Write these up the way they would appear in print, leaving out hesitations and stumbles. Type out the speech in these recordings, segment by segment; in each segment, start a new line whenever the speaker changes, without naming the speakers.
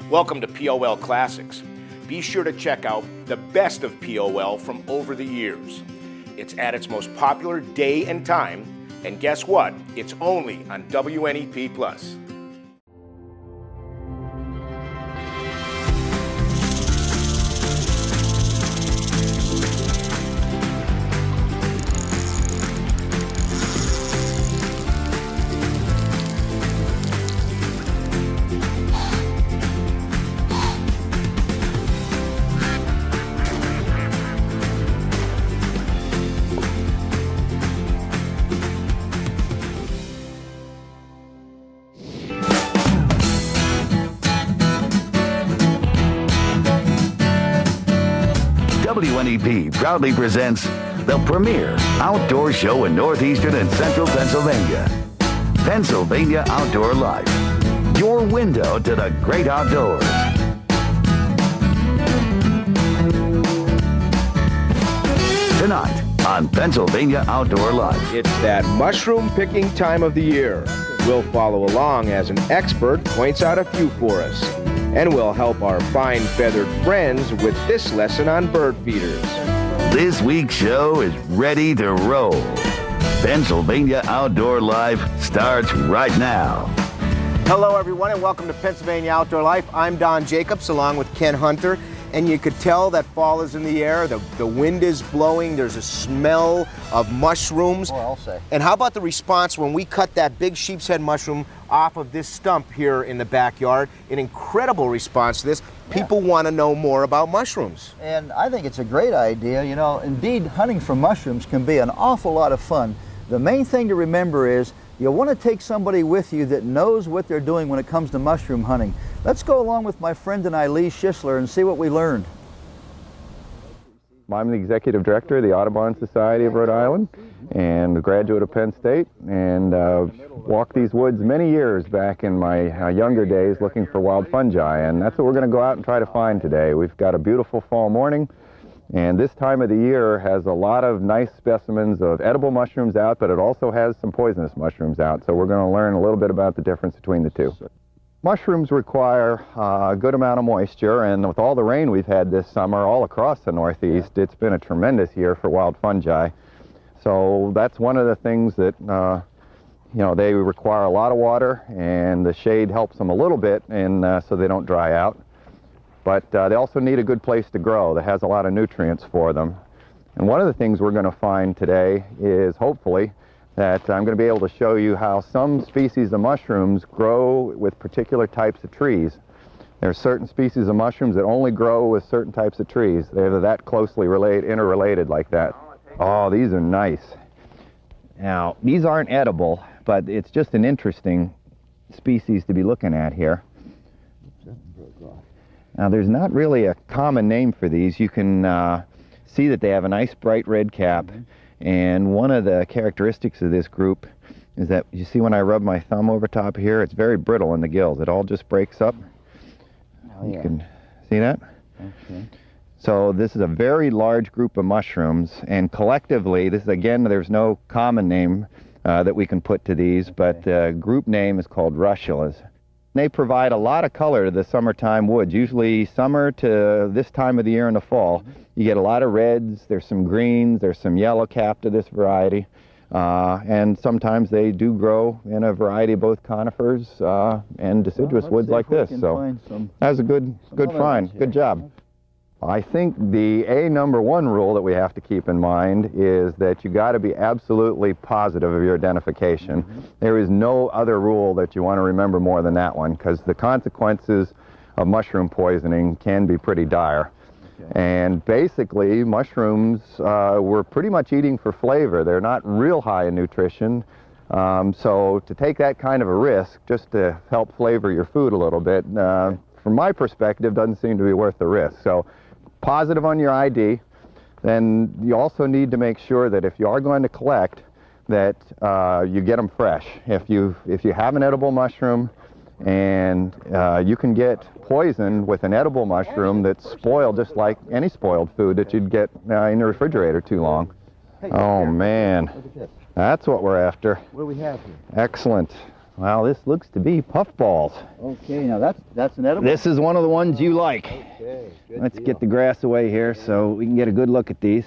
Welcome to POL Classics. Be sure to check out the best of POL from over the years. It's at its most popular day and time, and guess what? It's only on WNEP+.
WNEP proudly presents the premier outdoor show in northeastern and central Pennsylvania. Pennsylvania Outdoor Life, your window to the great outdoors. Tonight on Pennsylvania Outdoor Life.
It's that mushroom picking time of the year. We'll follow along as an expert points out a few for us. And we'll help our fine feathered friends with this lesson on bird feeders.
This week's show is ready to roll. Pennsylvania Outdoor Life starts right now.
Hello everyone and welcome to Pennsylvania Outdoor Life. I'm Don Jacobs along with Ken Hunter, and you could tell that fall is in the air. The wind is blowing. There's a smell of mushrooms.
I'll say.
And how about the response when we cut that big sheep's head mushroom off of this stump here in the backyard? An incredible response to this. People want to know more about mushrooms.
And I think it's a great idea. You know, indeed, hunting for mushrooms can be an awful lot of fun. The main thing to remember is you'll want to take somebody with you that knows what they're doing when it comes to mushroom hunting. Let's go along with my friend and I, Lee Schisler, and see what we learned.
I'm the executive director of the Audubon Society of Rhode Island and a graduate of Penn State, and walked these woods many years back in my younger days looking for wild fungi, and that's what we're going to go out and try to find today. We've got a beautiful fall morning, and this time of the year has a lot of nice specimens of edible mushrooms out, but it also has some poisonous mushrooms out, so we're going to learn a little bit about the difference between the two. Mushrooms require a good amount of moisture, and with all the rain we've had this summer all across the Northeast, it's been a tremendous year for wild fungi. So that's one of the things that, they require a lot of water, and the shade helps them a little bit, and so they don't dry out. But they also need a good place to grow that has a lot of nutrients for them. And one of the things we're going to find today is, hopefully, that I'm going to be able to show you how some species of mushrooms grow with particular types of trees. There are certain species of mushrooms that only grow with certain types of trees. They're that closely interrelated like that. Oh, these are nice. Now, these aren't edible, but it's just an interesting species to be looking at here. Now, there's not really a common name for these. You can see that they have a nice bright red cap. And one of the characteristics of this group is that, you see when I rub my thumb over top here, it's very brittle in the gills. It all just breaks up. You can see that? Okay. So this is a very large group of mushrooms, and collectively, this is, again, there's no common name that we can put to these, but the group name is called russulas. They provide a lot of color to the summertime woods. Usually summer to this time of the year in the fall, you get a lot of reds, there's some greens, there's some yellow cap to this variety, and sometimes they do grow in a variety of both conifers and deciduous woods like this. So that's a good find. Good job. I think the number one rule that we have to keep in mind is that you got to be absolutely positive of your identification. There is no other rule that you want to remember more than that one, because the consequences of mushroom poisoning can be pretty dire. And basically, mushrooms we're pretty much eating for flavor. They're not real high in nutrition. So to take that kind of a risk just to help flavor your food a little bit, from my perspective, doesn't seem to be worth the risk. So positive on your ID. Then you also need to make sure that if you are going to collect, that you get them fresh. If you have an edible mushroom, and you can get poison with an edible mushroom that's spoiled just like any spoiled food that you'd get in the refrigerator too long. Oh man, that's what we're after.
What do we have here?
Excellent. Well, this looks to be puffballs.
Okay, now that's an edible.
This is one of the ones you like.
Okay, good
Let's
deal.
get the grass away here so we can get a good look at these.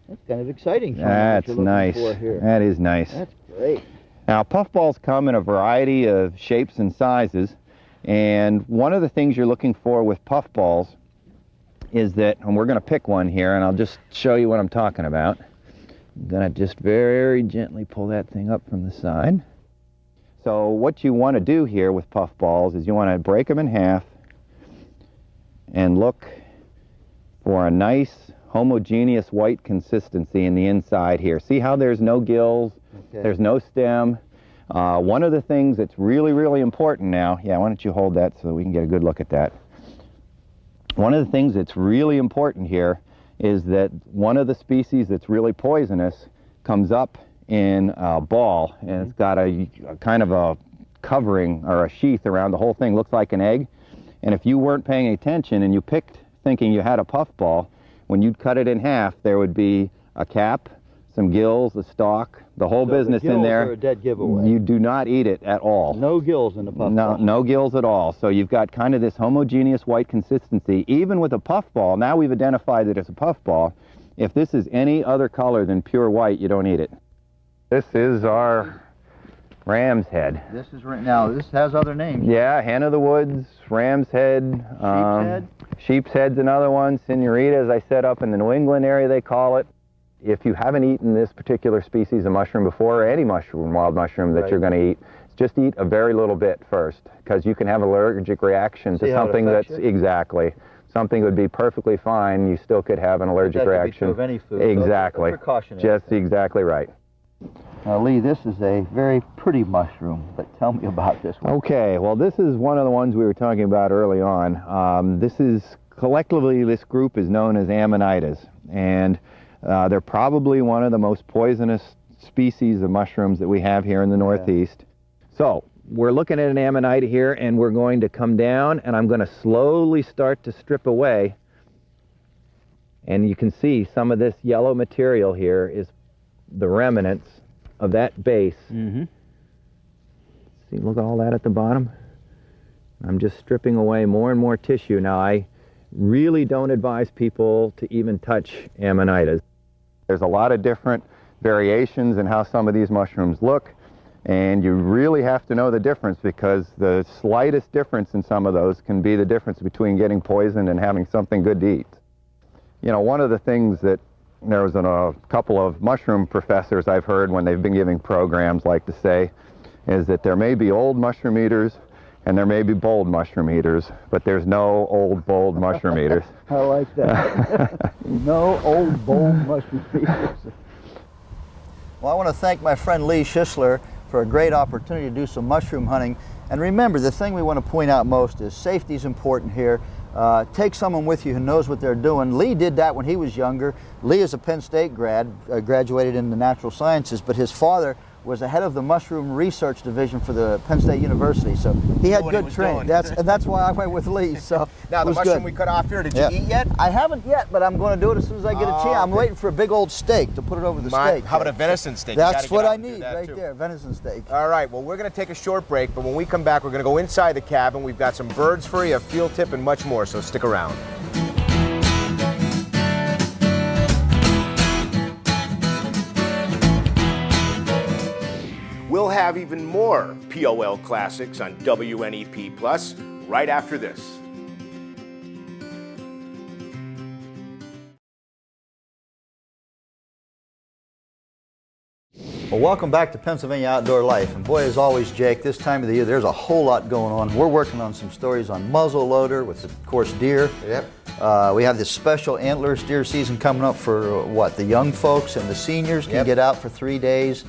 That's kind of exciting. Sean, what
That's
you're looking
nice.
for here.
That is nice.
That's great.
Now, puffballs come in a variety of shapes and sizes, and one of the things you're looking for with puffballs is that, and we're going to pick one here, and I'll just show you what I'm talking about. I'm going to just very gently pull that thing up from the side. So what you want to do here with puffballs is you want to break them in half and look for a nice homogeneous white consistency in the inside here. See how there's no gills,
Okay.
there's no stem. One of the things that's really, really important now, yeah, why don't you hold that so we can get a good look at that. One of the things that's really important here is that one of the species that's really poisonous comes up in a ball, and it's got a kind of a covering or a sheath around the whole thing, looks like an egg. And if you weren't paying attention and you picked thinking you had a puffball, when you'd cut it in half, there would be a cap, some gills, a stalk, the whole
So
business
the gills
in there.
are a dead giveaway.
You do not eat it at all.
No gills in the puffball.
No, no gills at all. So you've got kind of this homogeneous white consistency. Even with a puffball, now we've identified that it's a puffball. If this is any other color than pure white, you don't eat it. This is our ram's head.
This is right now. This has other names.
Yeah, hen of the woods, ram's head.
Head?
Sheep's head's another one. Senorita, as I said, up in the New England area they call it. If you haven't eaten this particular species of mushroom before, or any mushroom, wild mushroom that
Right.
you're going to eat, just eat a very little bit first, because you can have an allergic reaction
See
to
how it
something
affects
that's
you?
exactly. Something would be perfectly fine, you still could have an allergic
That could be
reaction.
true of any food, so it's a
Exactly.
precautionary
Just
thing.
exactly right.
Now, Lee, this is a very pretty mushroom, but tell me about this one.
Okay, well, this is one of the ones we were talking about early on. This is, collectively, this group is known as Amanitas, and they're probably one of the most poisonous species of mushrooms that we have here in the Northeast. So, we're looking at an Amanita here, and we're going to come down, and I'm going to slowly start to strip away. And you can see some of this yellow material here is the remnants of that base.
Mm-hmm.
See, look at all that at the bottom. I'm just stripping away more and more tissue. Now, I really don't advise people to even touch Amanitas. There's a lot of different variations in how some of these mushrooms look, and you really have to know the difference, because the slightest difference in some of those can be the difference between getting poisoned and having something good to eat. You know, one of the things that there was a couple of mushroom professors I've heard when they've been giving programs like to say is that there may be old mushroom eaters and there may be bold mushroom eaters, but there's no old, bold mushroom eaters.
I like that. No old, bold mushroom eaters. Well, I want to thank my friend Lee Schisler for a great opportunity to do some mushroom hunting. And remember, the thing we want to point out most is safety is important here. Take someone with you who knows what they're doing. Lee did that when he was younger. Lee is a Penn State grad, graduated in the natural sciences, but his father was the head of the mushroom research division for the Penn State University, so he had
Knew what he
good
was
training.
doing.
And that's why I went with Lee. So
Now,
it
the
was
mushroom
good.
we cut off here, did you
Yeah.
eat yet?
I haven't yet, but I'm going to do it as soon as I get a chance. I'm
okay.
waiting for a big old steak to put it over the steak.
How about a venison steak? You
That's
gotta get
what
out
I
and do
need
that,
right
too.
there, venison steak.
All right, well, we're going to take a short break, but when we come back, we're going to go inside the cabin. We've got some birds for you, a field tip, and much more, so stick around.
We'll have even more POL Classics on WNEP Plus right after this.
Well, welcome back to Pennsylvania Outdoor Life. And boy, as always, Jake, this time of the year, there's a whole lot going on. We're working on some stories on muzzleloader with, of course, deer.
Yep.
We have this special antlers deer season coming up for what? The young folks and the seniors can
Yep.
get out for 3 days.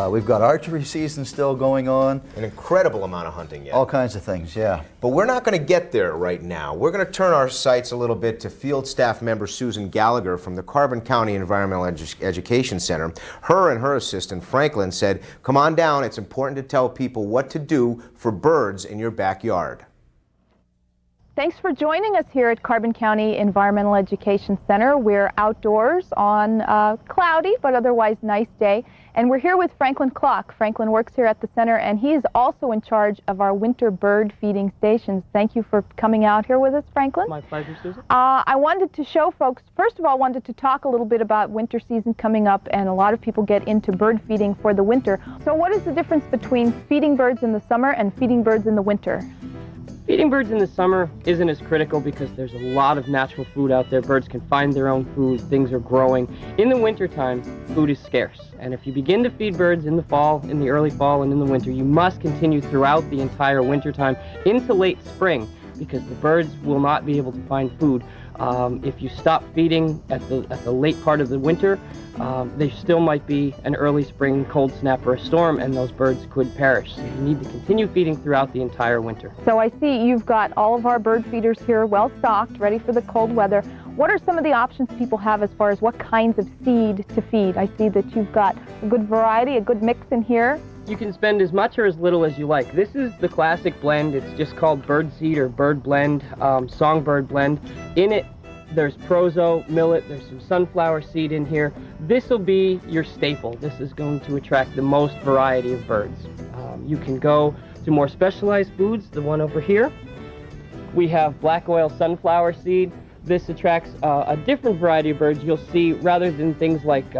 We've got archery season still going on.
An incredible amount of hunting yet.
All kinds of things, yeah.
But we're not going to get there right now. We're going to turn our sights a little bit to field staff member Susan Gallagher from the Carbon County Environmental Education Center. Her and her assistant Franklin said, "Come on down, it's important to tell people what to do for birds in your backyard."
Thanks for joining us here at Carbon County Environmental Education Center. We're outdoors on a cloudy but otherwise nice day, and we're here with Franklin Klock. Franklin works here at the center, and he is also in charge of our winter bird feeding stations. Thank you for coming out here with us, Franklin.
My pleasure, Susan.
I wanted to show folks, first of all, wanted to talk a little bit about winter season coming up, and a lot of people get into bird feeding for the winter. So what is the difference between feeding birds in the summer and feeding birds in the winter?
Feeding birds in the summer isn't as critical because there's a lot of natural food out there. Birds can find their own food, things are growing. In the wintertime, food is scarce. And if you begin to feed birds in the fall, in the early fall and in the winter, you must continue throughout the entire wintertime into late spring because the birds will not be able to find food. If you stop feeding at the late part of the winter, there still might be an early spring cold snap or a storm, and those birds could perish. So you need to continue feeding throughout the entire winter.
So I see you've got all of our bird feeders here well stocked, ready for the cold weather. What are some of the options people have as far as what kinds of seed to feed? I see that you've got a good variety, a good mix in here.
You can spend as much or as little as you like. This is the classic blend. It's just called bird seed or bird blend, songbird blend. In it, there's proso, millet, there's some sunflower seed in here. This will be your staple. This is going to attract the most variety of birds. You can go to more specialized foods, the one over here. We have black oil sunflower seed. This attracts a different variety of birds. You'll see, rather than things like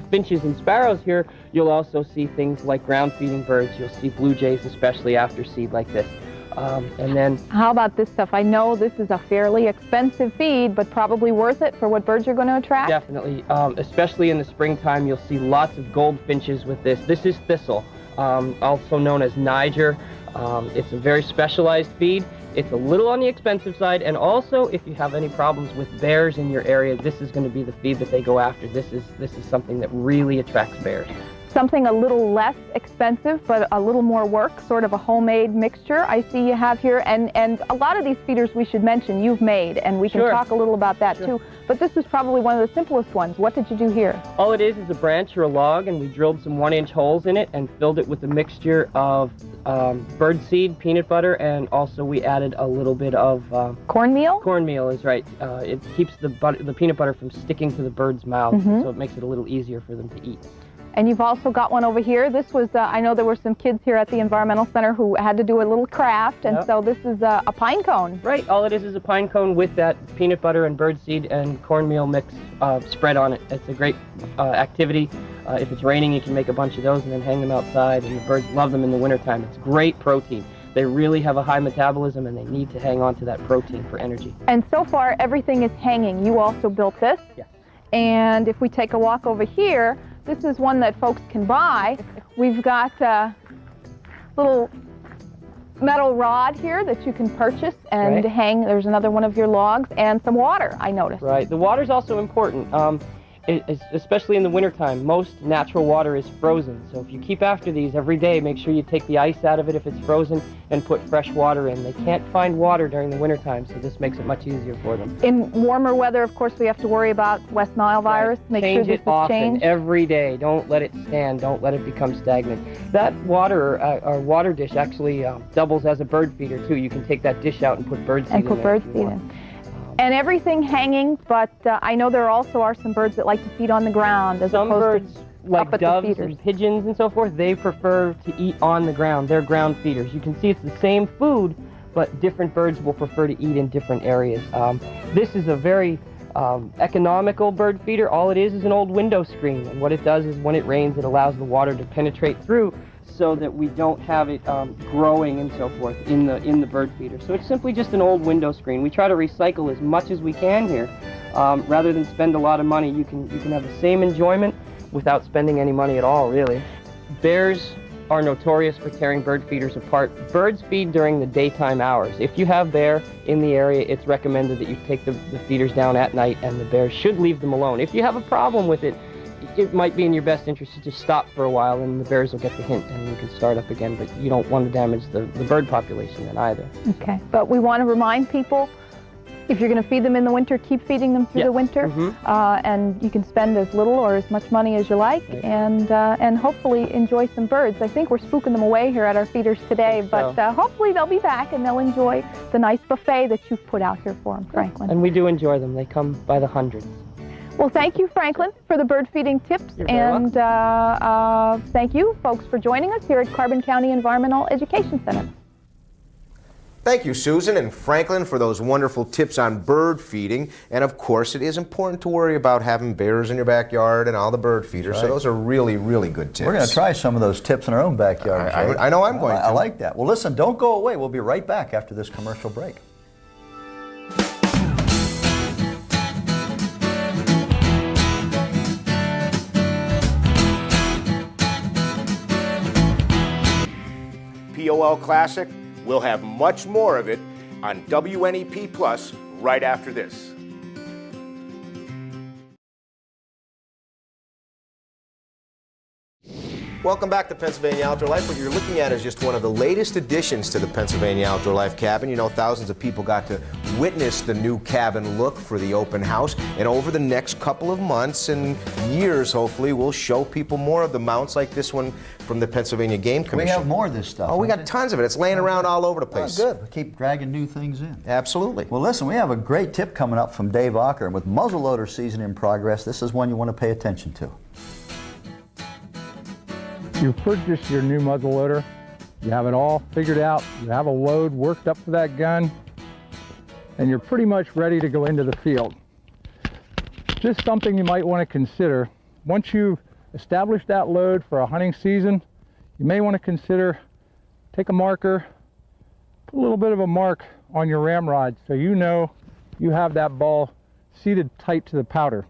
finches and sparrows here, you'll also see things like ground feeding birds. You'll see blue jays, especially after seed like this. And then,
how about this stuff? I know this is a fairly expensive feed, but probably worth it for what birds you're going to attract?
Definitely. Especially in the springtime, you'll see lots of goldfinches with this. This is thistle, also known as Niger. It's a very specialized feed. It's a little on the expensive side, and also if you have any problems with bears in your area, this is going to be the feed that they go after. This is something that really attracts bears.
Something a little less expensive, but a little more work, sort of a homemade mixture I see you have here. And a lot of these feeders we should mention you've made, and we can talk a little about that too. But this is probably one of the simplest ones. What did you do here?
All it is a branch or a log, and we drilled some 1-inch holes in it and filled it with a mixture of bird seed, peanut butter, and also we added a little bit of
cornmeal?
Cornmeal is right. It keeps the peanut butter from sticking to the bird's mouth, so it makes it a little easier for them to eat.
And you've also got one over here. This was, I know there were some kids here at the Environmental Center who had to do a little craft, and so this is a pine cone.
Right, all it is a pine cone with that peanut butter and birdseed and cornmeal mix spread on it. It's a great activity. If it's raining, you can make a bunch of those and then hang them outside, and the birds love them in the wintertime. It's great protein. They really have a high metabolism, and they need to hang on to that protein for energy.
And so far, everything is hanging. You also built this.
Yes.
And if we take a walk over here, this is one that folks can buy. We've got a little metal rod here that you can purchase and hang. There's another one of your logs, and some water, I noticed.
Right. The water's also important, especially in the wintertime. Most natural water is frozen, so if you keep after these every day, make sure you take the ice out of it if it's frozen and put fresh water in. They can't find water during the wintertime, so this makes it much easier for them.
In warmer weather, of course, we have to worry about West Nile virus. Make sure this is
often,
changed.
every day. Don't let it stand. Don't let it become stagnant. That water, our water dish, actually doubles as a bird feeder too. You can take that dish out and put bird seed in there.
And put bird seed in. And everything hanging, but I know there also are some birds that like to feed on the ground as
Some
opposed
birds,
to
like
up at the
doves
feeders.
and pigeons and so forth, they prefer to eat on the ground. They're ground feeders. You can see it's the same food, but different birds will prefer to eat in different areas. This is a very economical bird feeder. All it is an old window screen, and what it does is when it rains, it allows the water to penetrate through so that we don't have it growing and so forth in the bird feeder. So it's simply just an old window screen. We try to recycle as much as we can here. Rather than spend a lot of money, you can have the same enjoyment without spending any money at all, really. Bears are notorious for tearing bird feeders apart. Birds feed during the daytime hours. If you have bear in the area, it's recommended that you take the feeders down at night, and the bears should leave them alone. If you have a problem with it, it might be in your best interest to just stop for a while, and the bears will get the hint and you can start up again, but you don't want to damage the bird population then either.
Okay, but we want to remind people If you're going to feed them in the winter, keep feeding them through the winter, and you can spend as little or as much money as you like, and hopefully enjoy some birds. I think we're spooking them away here at our feeders today, but hopefully they'll be back and they'll enjoy the nice buffet that you've put out here for them, Franklin.
And we do enjoy them. They come by the hundreds.
Well, thank you, Franklin, for the bird feeding tips, and thank you, folks, for joining us here at Carbon County Environmental Education Center.
Thank you, Susan and Franklin, for those wonderful tips on bird feeding. And of course, it is important to worry about having bears in your backyard and all the bird feeders. Right. So those are really, really good tips.
We're going to try some of those tips in our own backyard.
I know I'm going to.
I like that. Well, listen, don't go away. We'll be right back after this commercial break.
POL Classic. We'll have much more of it on WNEP Plus right after this.
Welcome back to Pennsylvania Outdoor Life. What you're looking at is just one of the latest additions to the Pennsylvania Outdoor Life cabin. You know, thousands of people got to witness the new cabin look for the open house. And over the next couple of months and years, hopefully, we'll show people more of the mounts like this one from the Pennsylvania Game Commission.
We have more of this stuff.
Oh, we got tons of it. It's laying around all over the place.
Oh, good. We keep dragging new things in.
Absolutely.
Well, listen, we have a great tip coming up from Dave Ocker. And with muzzleloader season in progress, this is one you want to pay attention to.
You purchase your new muzzleloader, you have it all figured out, you have a load worked up for that gun, and you're pretty much ready to go into the field. Just something you might want to consider. Once you've established that load for a hunting season, you may want to consider, take a marker, put a little bit of a mark on your ramrod so you know you have that ball seated tight to the powder.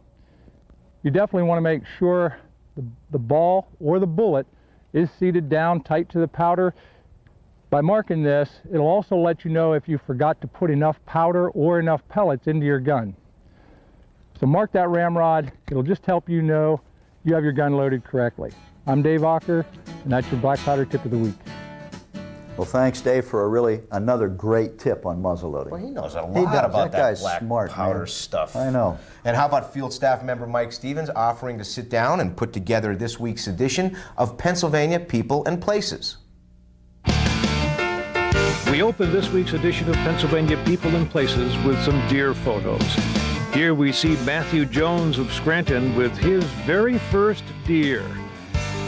You definitely want to make sure the ball or the bullet is seated down tight to the powder. By marking this, it'll also let you know if you forgot to put enough powder or enough pellets into your gun. So mark that ramrod. It'll just help you know you have your gun loaded correctly. I'm Dave Ocker, and that's your Black Powder Tip of the Week.
Well, thanks, Dave, for another great tip on muzzleloading.
Well, he knows a lot about that black powder stuff.
I know.
And how about field staff member Mike Stevens offering to sit down and put together this week's edition of Pennsylvania People and Places?
We open this week's edition of Pennsylvania People and Places with some deer photos. Here we see Matthew Jones of Scranton with his very first deer.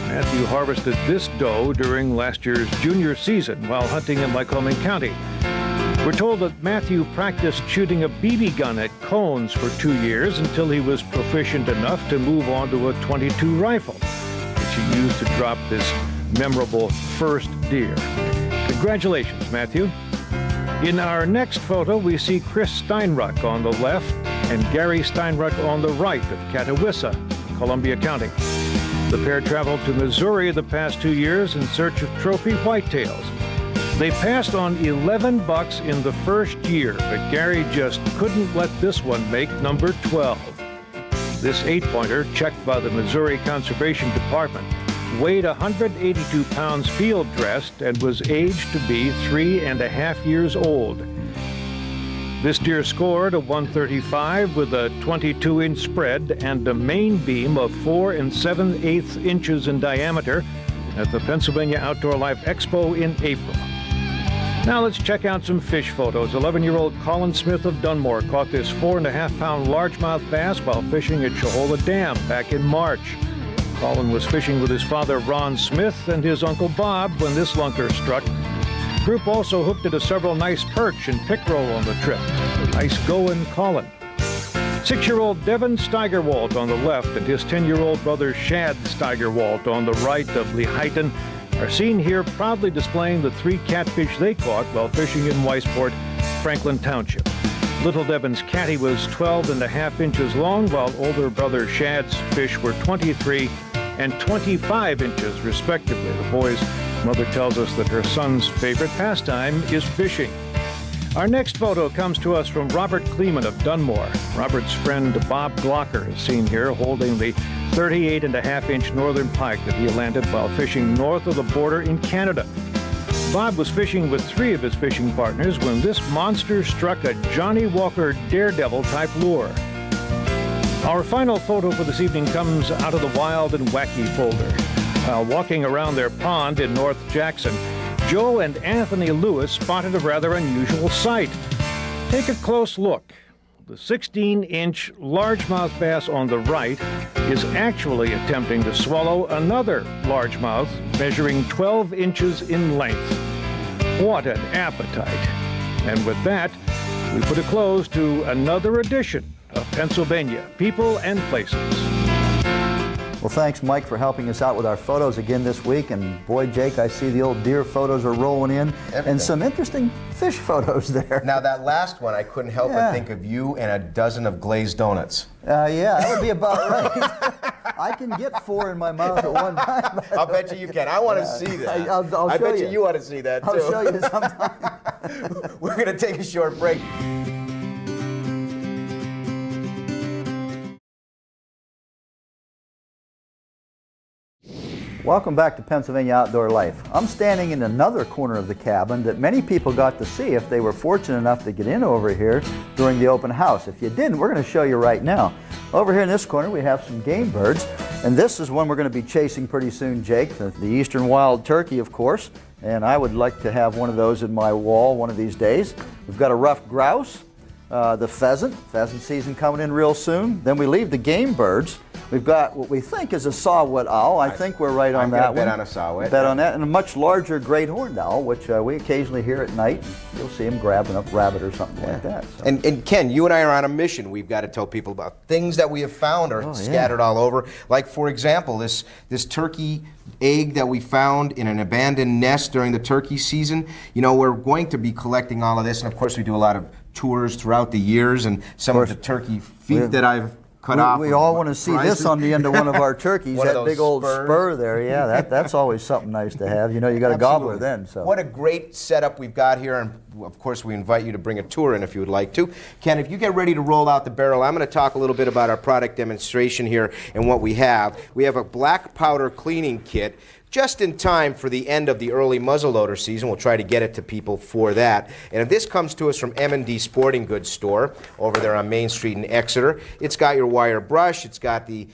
Matthew harvested this doe during last year's junior season while hunting in Lycoming County. We're told that Matthew practiced shooting a BB gun at cones for 2 years until he was proficient enough to move on to a .22 rifle, which he used to drop this memorable first deer. Congratulations, Matthew. In our next photo, we see Chris Steinruck on the left and Gary Steinruck on the right of Catawissa, Columbia County. The pair traveled to Missouri the past 2 years in search of trophy whitetails. They passed on 11 bucks in the first year, but Gary just couldn't let this one make number 12. This 8-pointer, checked by the Missouri Conservation Department, weighed 182 pounds field dressed and was aged to be 3.5 years old. This deer scored a 135 with a 22-inch spread and a main beam of 4 7/8 inches in diameter at the Pennsylvania Outdoor Life Expo in April. Now let's check out some fish photos. 11-year-old Colin Smith of Dunmore caught this 4.5-pound largemouth bass while fishing at Chehola Dam back in March. Colin was fishing with his father Ron Smith and his uncle Bob when this lunker struck. The group also hooked into several nice perch and pickerel on the trip. Nice going, Colin. 6-year-old Devin Steigerwalt on the left and his 10-year-old brother Shad Steigerwalt on the right of Lehighton are seen here proudly displaying the 3 catfish they caught while fishing in Weisport, Franklin Township. Little Devin's catty was 12.5 inches long, while older brother Shad's fish were 23 and 25 inches, respectively. The boy's mother tells us that her son's favorite pastime is fishing. Our next photo comes to us from Robert Kleeman of Dunmore. Robert's friend Bob Glocker is seen here holding the 38.5-inch northern pike that he landed while fishing north of the border in Canada. Bob was fishing with 3 of his fishing partners when this monster struck a Johnny Walker Daredevil-type lure. Our final photo for this evening comes out of the Wild and Wacky folder. While walking around their pond in North Jackson, Joe and Anthony Lewis spotted a rather unusual sight. Take a close look. The 16-inch largemouth bass on the right is actually attempting to swallow another largemouth measuring 12 inches in length. What an appetite! And with that, we put a close to another edition of Pennsylvania People and Places.
Well, thanks, Mike, for helping us out with our photos again this week. And boy, Jake, I see the old deer photos are rolling in. And some interesting fish photos there.
Now, that last one, I couldn't help but think of you and a dozen of glazed donuts.
Yeah, that would be about right. I can get 4 in my mouth at one time.
I'll bet you can. I want to see that.
I'll
I
show
bet
you.
you want to see that, too.
I'll show you sometime.
We're going to take a short break.
Welcome back to Pennsylvania Outdoor Life. I'm standing in another corner of the cabin that many people got to see if they were fortunate enough to get in over here during the open house. If you didn't, we're going to show you right now. Over here in this corner we have some game birds, and this is one we're going to be chasing pretty soon, Jake, the eastern wild turkey, of course, and I would like to have one of those in my wall one of these days. We've got a ruffed grouse, the pheasant season coming in real soon. Then we leave the game birds. We've got what we think is a saw-whet owl. I think we're right on that one.
Bet on a saw-whet.
Bet on that, and a much larger great horned owl, which we occasionally hear at night. You'll see him grabbing a rabbit or something like that. So.
And Ken, you and I are on a mission. We've got to tell people about things that we have found are scattered all over. Like, for example, this turkey egg that we found in an abandoned nest during the turkey season. You know, we're going to be collecting all of this, and of course we do a lot of tours throughout the years, and some of the turkey feet that I've cut off.
We all want to see this on the end of one of our turkeys, that big old spur there. Yeah, that's always something nice to have. You know, you got a gobbler then. So
what a great setup we've got here, and of course we invite you to bring a tour in if you would like to. Ken, if you get ready to roll out the barrel, I'm going to talk a little bit about our product demonstration here and what we have. We have a black powder cleaning kit, just in time for the end of the early muzzleloader season. We'll try to get it to people for that. And this comes to us from M&D Sporting Goods store over there on Main Street in Exeter. It's got your wire brush. It's got the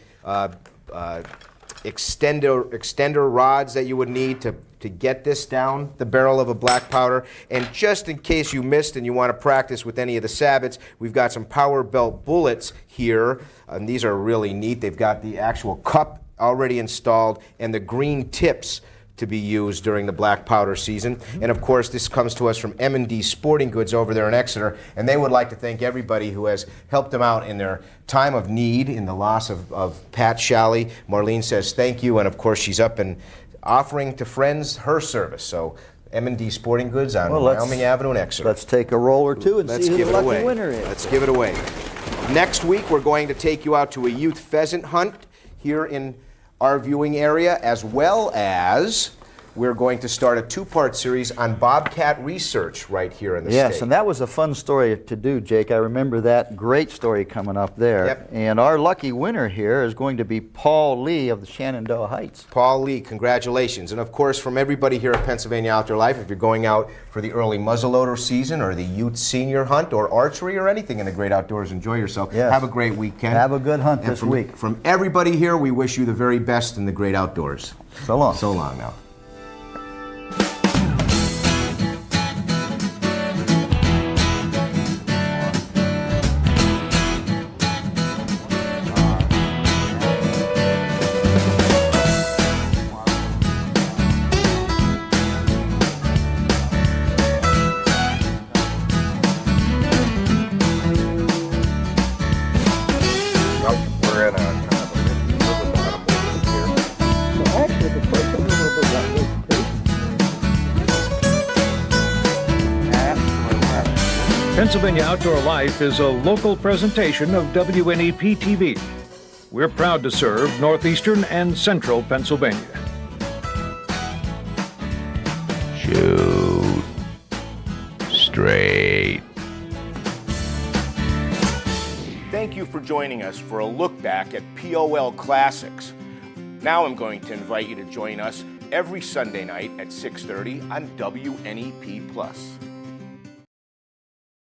extender rods that you would need to get this down the barrel of a black powder. And just in case you missed and you want to practice with any of the sabots, we've got some power belt bullets here. And these are really neat. They've got the actual cup already installed and the green tips to be used during the black powder season. And of course this comes to us from M&D Sporting Goods over there in Exeter, and they would like to thank everybody who has helped them out in their time of need in the loss of Pat Shalley. Marlene says thank you, and of course she's up and offering to friends her service. So M&D Sporting Goods on Wyoming Avenue in Exeter.
Let's take a roll or two and see who the lucky winner is.
Let's give it away. Next week we're going to take you out to a youth pheasant hunt here in our viewing area, as well as we're going to start a 2-part series on bobcat research right here in the state.
Yes, and that was a fun story to do, Jake. I remember that great story coming up there.
Yep.
And our lucky winner here is going to be Paul Lee of the Shenandoah Heights.
Paul Lee, congratulations. And of course, from everybody here at Pennsylvania Outdoor Life, if you're going out for the early muzzleloader season or the youth senior hunt or archery or anything in the great outdoors, enjoy yourself.
Yes.
Have a great weekend.
Have a good hunt this week.
From everybody here, we wish you the very best in the great outdoors.
So long.
So long now.
Pennsylvania Outdoor Life is a local presentation of WNEP TV. We're proud to serve northeastern and central Pennsylvania.
Shoot straight. Thank you for joining us for a look back at POL Classics. Now I'm going to invite you to join us every Sunday night at 6:30 on WNEP+.